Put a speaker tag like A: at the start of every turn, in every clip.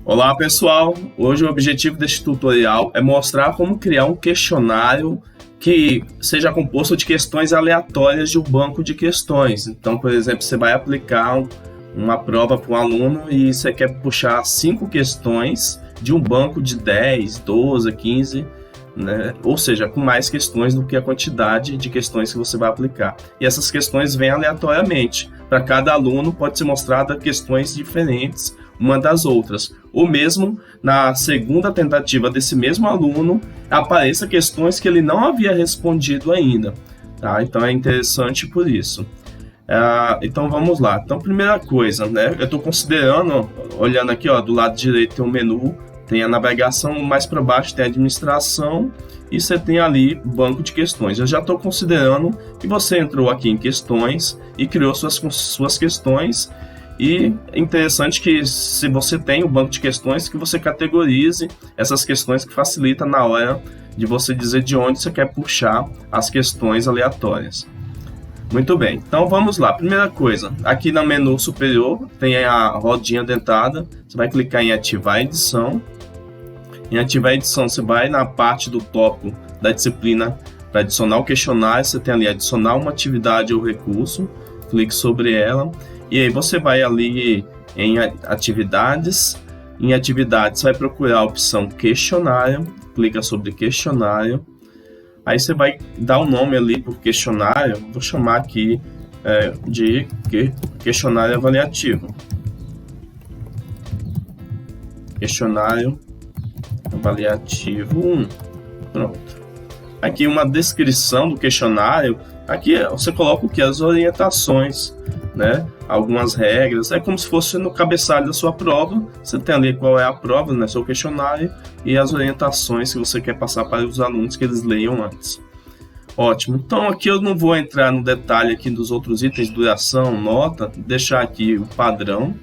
A: Olá pessoal, hoje o objetivo deste tutorial é mostrar como criar um questionário que seja composto de questões aleatórias de um banco de questões. Então, por exemplo, você vai aplicar uma prova para um aluno e você quer puxar 5 questões de um banco de 10, 12, 15, né? Ou seja, com mais questões do que a quantidade de questões que você vai aplicar. E essas questões vêm aleatoriamente. Para cada aluno pode ser mostrada questões diferentes uma das outras, ou mesmo na segunda tentativa desse mesmo aluno apareça questões que ele não havia respondido ainda, tá? Então é interessante por isso. Então vamos lá. Então, primeira coisa, né? Eu estou considerando, olhando aqui, ó, do lado direito tem um menu, tem a navegação, mais para baixo tem a administração e você tem ali banco de questões. Eu já estou considerando que você entrou aqui em questões e criou suas questões. E é interessante que, se você tem o banco de questões, que você categorize essas questões, que facilita na hora de você dizer de onde você quer puxar as questões aleatórias. Muito bem, então vamos lá. Primeira coisa, aqui no menu superior tem a rodinha dentada, você vai clicar em ativar a edição. Em ativar a edição, você vai na parte do tópico da disciplina para adicionar o questionário, você tem ali adicionar uma atividade ou recurso, clique sobre ela. E aí você vai ali em atividades, vai procurar a opção questionário, clica sobre questionário, aí você vai dar um nome ali para o questionário, vou chamar aqui de questionário avaliativo. Questionário avaliativo 1, pronto. Aqui uma descrição do questionário, aqui você coloca o que? As orientações, né? Algumas regras, é como se fosse no cabeçalho da sua prova, você tem ali qual é a prova, né, seu questionário e as orientações que você quer passar para os alunos que eles leiam antes. Ótimo, então aqui eu não vou entrar no detalhe aqui dos outros itens, duração, nota, deixar aqui o padrão,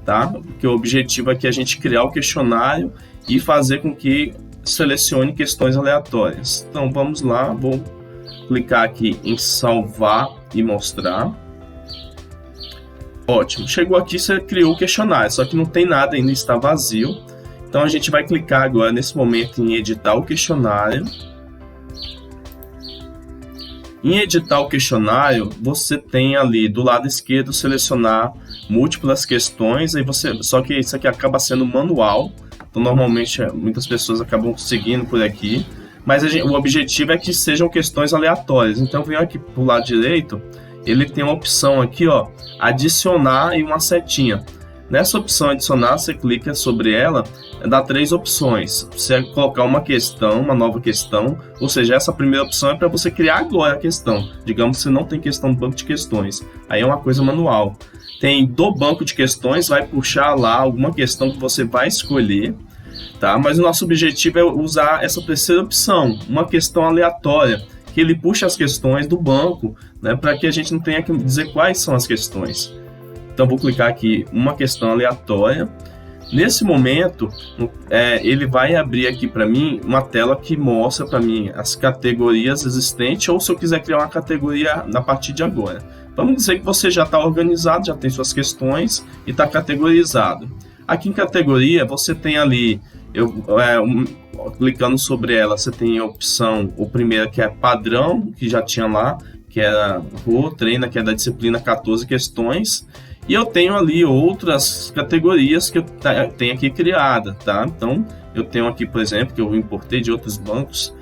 A: tá? Porque o objetivo aqui é a gente criar o questionário e fazer com que selecione questões aleatórias. Então vamos lá, vou clicar aqui em salvar e mostrar. Ótimo, chegou aqui, você criou o questionário, só que não tem nada ainda, está vazio. Então a gente vai clicar agora nesse momento em editar o questionário. Em editar o questionário, você tem ali do lado esquerdo selecionar múltiplas questões, só que isso aqui acaba sendo manual, então normalmente muitas pessoas acabam seguindo por aqui, mas o objetivo é que sejam questões aleatórias. Então venho aqui para o lado direito, ele tem uma opção aqui, ó, adicionar e uma setinha. Nessa opção adicionar, você clica sobre ela, dá 3 opções. Você colocar uma questão, uma nova questão, ou seja, essa primeira opção é para você criar agora a questão. Digamos que você não tem questão no banco de questões, aí é uma coisa manual. Tem do banco de questões, vai puxar lá alguma questão que você vai escolher, tá? Mas o nosso objetivo é usar essa terceira opção, uma questão aleatória, que ele puxa as questões do banco, né, para que a gente não tenha que dizer quais são as questões. Então vou clicar aqui uma questão aleatória. Nesse momento, ele vai abrir aqui para mim uma tela que mostra para mim as categorias existentes, ou se eu quiser criar uma categoria a partir de agora. Vamos dizer que você já está organizado, já tem suas questões e está categorizado. Aqui em categoria você tem ali, clicando sobre ela, você tem a opção, o primeiro que é padrão, que já tinha lá, que era treina, que é da disciplina 14 questões, e eu tenho ali outras categorias que eu tenho aqui criada, tá? Então eu tenho aqui, por exemplo, que eu importei de outros bancos,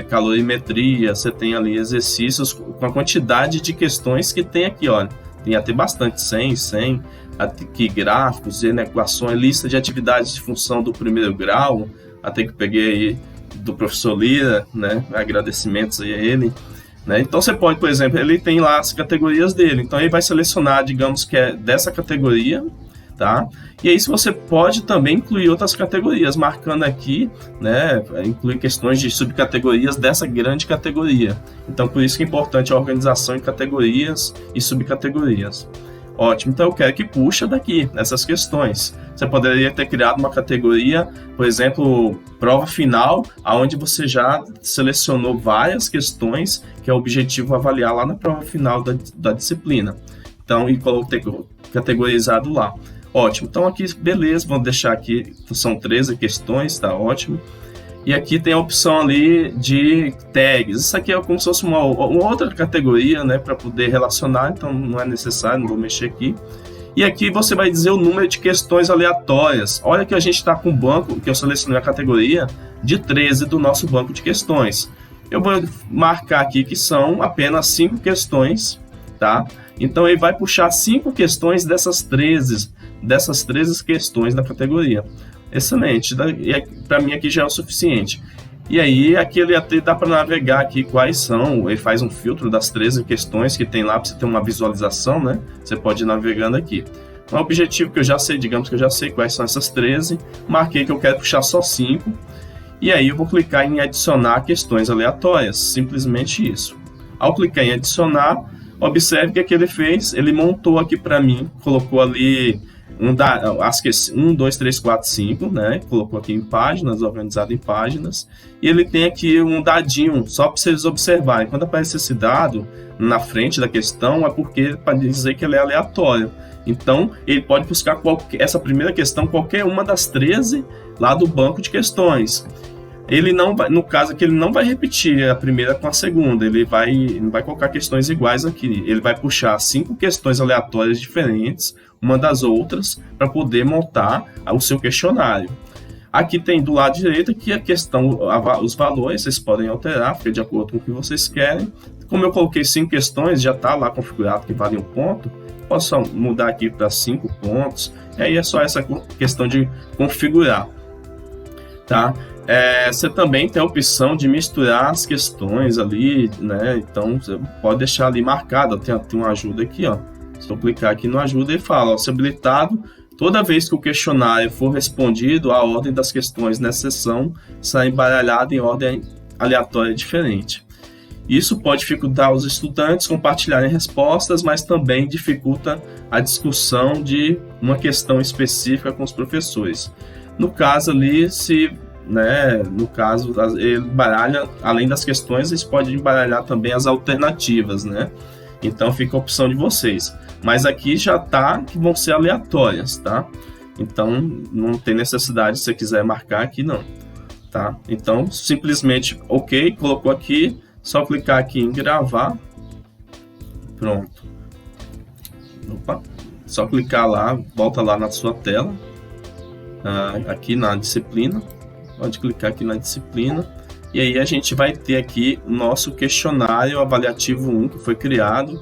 A: calorimetria, você tem ali exercícios com a quantidade de questões que tem aqui, olha, tem até bastante, 100, aqui gráficos, equações, lista de atividades de função do primeiro grau, até que peguei aí do professor Lira, né, agradecimentos aí a ele, né? Então você pode, por exemplo, ele tem lá as categorias dele, então ele vai selecionar, digamos que é dessa categoria, tá? E aí você pode também incluir outras categorias, marcando aqui, né, incluir questões de subcategorias dessa grande categoria. Então por isso que é importante a organização em categorias e subcategorias. Ótimo, então eu quero que puxa daqui essas questões. Você poderia ter criado uma categoria, por exemplo, prova final, onde você já selecionou várias questões que é o objetivo avaliar lá na prova final da disciplina. Então, e coloquei categorizado lá. Ótimo, então aqui, beleza, vamos deixar aqui, são 13 questões, tá ótimo. E aqui tem a opção ali de tags. Isso aqui é como se fosse uma outra categoria, né, para poder relacionar, então não é necessário, não vou mexer aqui. E aqui você vai dizer o número de questões aleatórias. Olha que a gente está com o banco, que eu selecionei a categoria, de 13 do nosso banco de questões. Eu vou marcar aqui que são apenas 5 questões, tá? Então ele vai puxar 5 questões dessas 13 questões da categoria. Excelente, para mim aqui já é o suficiente. E aí, aqui ele até dá para navegar aqui quais são, ele faz um filtro das 13 questões que tem lá para você ter uma visualização, né? Você pode ir navegando aqui. Um objetivo que eu já sei, digamos que eu já sei quais são essas 13, marquei que eu quero puxar só 5, e aí eu vou clicar em adicionar questões aleatórias, simplesmente isso. Ao clicar em adicionar, observe que o que ele fez, ele montou aqui para mim, colocou ali 1, 2, 3, 4, 5, né? Colocou aqui em páginas, organizado em páginas. E ele tem aqui um dadinho, só para vocês observarem. Quando aparece esse dado na frente da questão, é porque para dizer que ele é aleatório. Então, ele pode buscar essa primeira questão, qualquer uma das 13 lá do banco de questões. Ele não vai, no caso aqui, ele não vai repetir a primeira com a segunda, ele não vai colocar questões iguais aqui, ele vai puxar 5 questões aleatórias diferentes, uma das outras, para poder montar o seu questionário. Aqui tem do lado direito aqui a questão, os valores, vocês podem alterar, fica de acordo com o que vocês querem. Como eu coloquei 5 questões, já está lá configurado que vale 1 ponto, posso mudar aqui para 5 pontos, e aí é só essa questão de configurar, tá? Você também tem a opção de misturar as questões ali, né? Então você pode deixar ali marcado. Tem uma ajuda aqui, ó. Se eu clicar aqui no ajuda, ele fala, ó, se habilitado, toda vez que o questionário for respondido, a ordem das questões nessa seção será embaralhada em ordem aleatória diferente. Isso pode dificultar os estudantes compartilharem respostas, mas também dificulta a discussão de uma questão específica com os professores. No caso ali, no caso, ele embaralha, além das questões, eles podem embaralhar também as alternativas, né? Então fica a opção de vocês. Mas aqui já tá que vão ser aleatórias, tá? Então não tem necessidade, se você quiser marcar aqui, não, tá? Então simplesmente, ok, colocou aqui, só clicar aqui em gravar. Pronto. Opa. Só clicar lá, volta lá na sua tela, aqui na disciplina. Pode clicar aqui na disciplina e aí a gente vai ter aqui o nosso questionário avaliativo 1 que foi criado.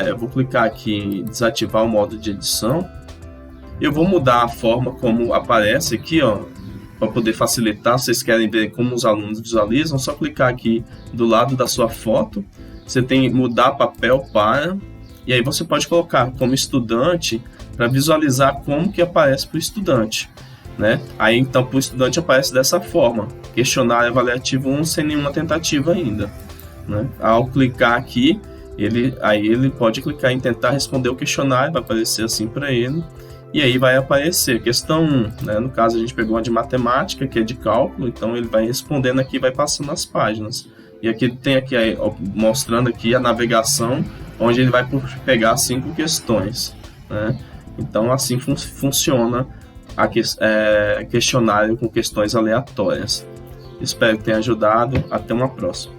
A: Eu vou clicar aqui em desativar o modo de edição. Eu vou mudar a forma como aparece aqui, ó, para poder facilitar. Se vocês querem ver como os alunos visualizam, só clicar aqui do lado da sua foto. Você tem mudar papel para, e aí você pode colocar como estudante para visualizar como que aparece para o estudante. Né? Aí então para o estudante aparece dessa forma, questionário avaliativo 1 sem nenhuma tentativa ainda, né? Ao clicar aqui, ele pode clicar em tentar responder o questionário, vai aparecer assim para ele, e aí vai aparecer questão 1, né? No caso a gente pegou uma de matemática, que é de cálculo, então ele vai respondendo aqui, vai passando as páginas, e aqui tem aqui mostrando aqui a navegação, onde ele vai pegar 5 questões, né? Então assim funciona questionário com questões aleatórias. Espero que tenha ajudado. Até uma próxima.